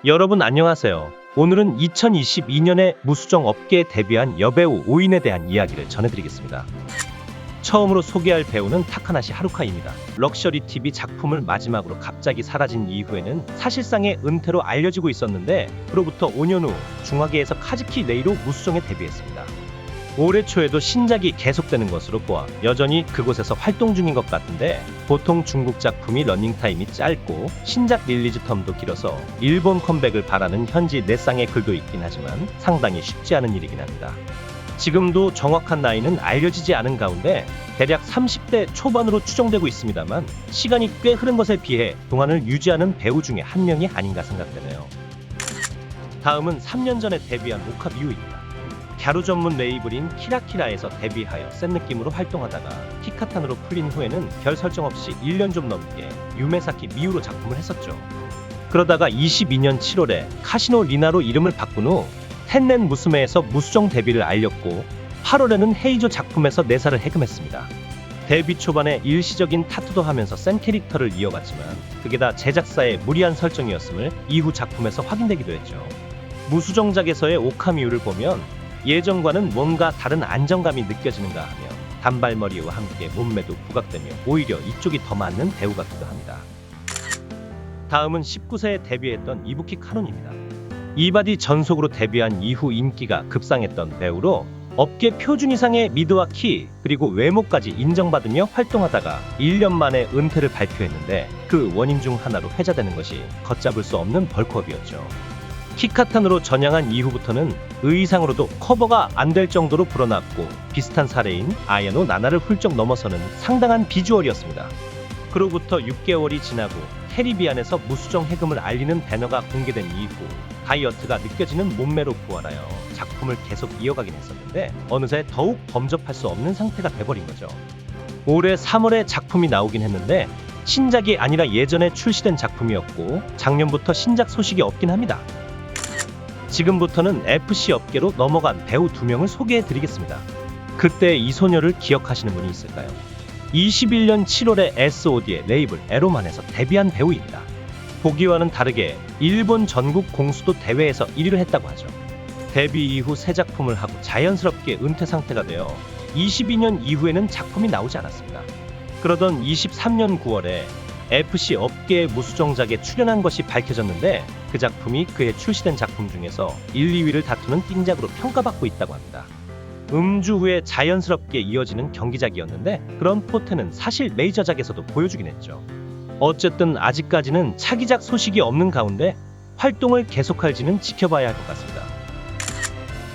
여러분 안녕하세요. 오늘은 2022년에 무수정 업계에 데뷔한 여배우 5인에 대한 이야기를 전해드리겠습니다. 처음으로 소개할 배우는 타카나시 하루카입니다. 럭셔리 TV 작품을 마지막으로 갑자기 사라진 이후에는 사실상의 은퇴로 알려지고 있었는데 그로부터 5년 후 중화계에서 카즈키 레이로 무수정에 데뷔했습니다. 올해 초에도 신작이 계속되는 것으로 보아 여전히 그곳에서 활동 중인 것 같은데, 보통 중국 작품이 러닝타임이 짧고 신작 릴리즈 텀도 길어서 일본 컴백을 바라는 현지 내상의 글도 있긴 하지만 상당히 쉽지 않은 일이긴 합니다. 지금도 정확한 나이는 알려지지 않은 가운데 대략 30대 초반으로 추정되고 있습니다만, 시간이 꽤 흐른 것에 비해 동안을 유지하는 배우 중에 한 명이 아닌가 생각되네요. 다음은 3년 전에 데뷔한 오카미유입니다. 갸루 전문 레이블인 키라키라에서 데뷔하여 센 느낌으로 활동하다가 키카탄으로 풀린 후에는 별 설정 없이 1년 좀 넘게 유메사키 미우로 작품을 했었죠. 그러다가 22년 7월에 카시노 리나로 이름을 바꾼 후 텐넨 무스메에서 무수정 데뷔를 알렸고, 8월에는 헤이조 작품에서 내사를 해금했습니다. 데뷔 초반에 일시적인 타투도 하면서 센 캐릭터를 이어갔지만 그게 다 제작사의 무리한 설정이었음을 이후 작품에서 확인되기도 했죠. 무수정작에서의 오카미유를 보면 예전과는 뭔가 다른 안정감이 느껴지는가 하며 단발머리와 함께 몸매도 부각되며 오히려 이쪽이 더 맞는 배우 같기도 합니다. 다음은 19세에 데뷔했던 이부키 카논입니다. 이바디 전속으로 데뷔한 이후 인기가 급상했던 배우로 업계 표준 이상의 미드와 키, 그리고 외모까지 인정받으며 활동하다가 1년 만에 은퇴를 발표했는데, 그 원인 중 하나로 회자되는 것이 걷잡을 수 없는 벌크업이었죠. 키카탄으로 전향한 이후부터는 의상으로도 커버가 안 될 정도로 불어났고, 비슷한 사례인 아야노 나나를 훌쩍 넘어서는 상당한 비주얼이었습니다. 그로부터 6개월이 지나고 캐리비안에서 무수정 해금을 알리는 배너가 공개된 이후 다이어트가 느껴지는 몸매로 부활하여 작품을 계속 이어가긴 했었는데, 어느새 더욱 범접할 수 없는 상태가 돼버린 거죠. 올해 3월에 작품이 나오긴 했는데 신작이 아니라 예전에 출시된 작품이었고, 작년부터 신작 소식이 없긴 합니다. 지금부터는 FC 업계로 넘어간 배우 2명을 소개해드리겠습니다. 그때 이 소녀를 기억하시는 분이 있을까요? 21년 7월에 SOD의 레이블 에로만에서 데뷔한 배우입니다. 보기와는 다르게 일본 전국 공수도 대회에서 1위를 했다고 하죠. 데뷔 이후 새 작품을 하고 자연스럽게 은퇴 상태가 되어 22년 이후에는 작품이 나오지 않았습니다. 그러던 23년 9월에 FC 업계의 무수정작에 출연한 것이 밝혀졌는데, 그 작품이 그해 출시된 작품 중에서 1, 2위를 다투는 띵작으로 평가받고 있다고 합니다. 음주 후에 자연스럽게 이어지는 경기작이었는데 그런 포텐은 사실 메이저작에서도 보여주긴 했죠. 어쨌든 아직까지는 차기작 소식이 없는 가운데 활동을 계속할지는 지켜봐야 할 것 같습니다.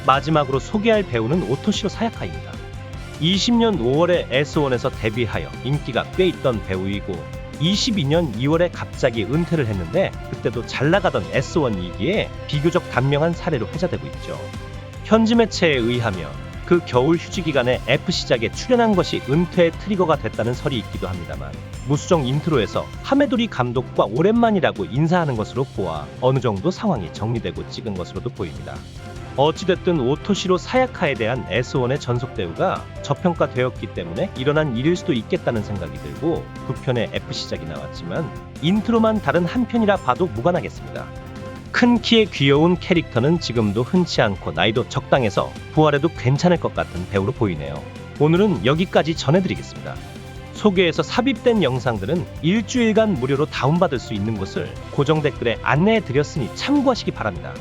마지막으로 소개할 배우는 오토시로 사야카입니다. 20년 5월에 S1에서 데뷔하여 인기가 꽤 있던 배우이고, 22년 2월에 갑자기 은퇴를 했는데 그때도 잘 나가던 S1이기에 비교적 단명한 사례로 회자되고 있죠. 현지 매체에 의하면 그 겨울 휴지 기간에 FC작에 출연한 것이 은퇴의 트리거가 됐다는 설이 있기도 합니다만, 무수정 인트로에서 하메도리 감독과 오랜만이라고 인사하는 것으로 보아 어느 정도 상황이 정리되고 찍은 것으로도 보입니다. 어찌됐든 오토시로 사야카에 대한 S1의 전속 대우가 저평가되었기 때문에 일어난 일일 수도 있겠다는 생각이 들고, 2편의 FC작이 나왔지만 인트로만 다른 한 편이라 봐도 무관하겠습니다. 큰 키의 귀여운 캐릭터는 지금도 흔치 않고 나이도 적당해서 부활해도 괜찮을 것 같은 배우로 보이네요. 오늘은 여기까지 전해드리겠습니다. 소개에서 삽입된 영상들은 일주일간 무료로 다운받을 수 있는 곳을 고정 댓글에 안내해드렸으니 참고하시기 바랍니다.